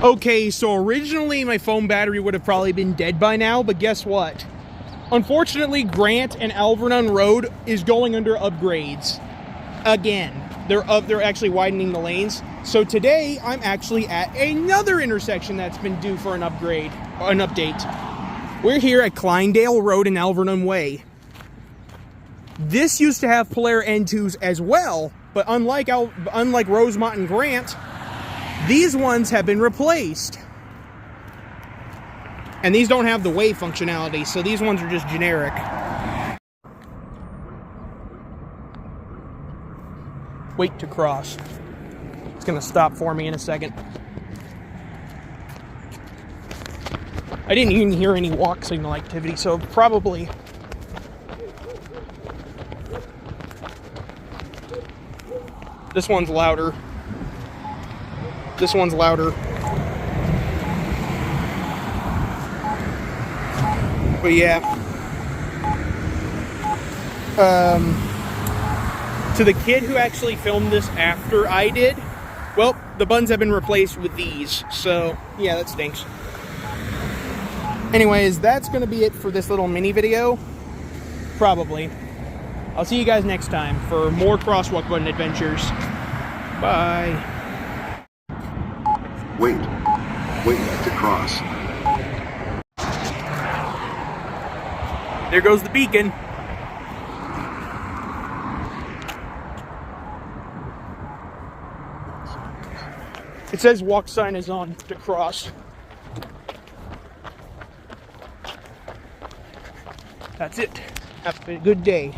Okay, so originally my phone battery would have probably been dead by now, but guess what? Unfortunately, Grant and Alvernon Road is going under upgrades. Again, they're actually widening the lanes. So today, I'm actually at another intersection that's been due for an upgrade, an update. We're here at Kleindale Road and Alvernon Way. This used to have Polara N2s as well, but unlike Rosemont and Grant, these ones have been replaced. And these don't have the wave functionality, so these ones are just generic. Wait to cross. It's gonna stop for me in a second. I didn't even hear any walk signal activity, so probably... This one's louder. This one's louder. But yeah. To the kid who actually filmed this after I did, well, the buttons have been replaced with these. So, yeah, that stinks. Anyways, that's going to be it for this little mini video. Probably. I'll see you guys next time for more crosswalk button adventures. Bye. Wait to cross. There goes the beacon. It says walk sign is on to cross. That's it. Have a good day.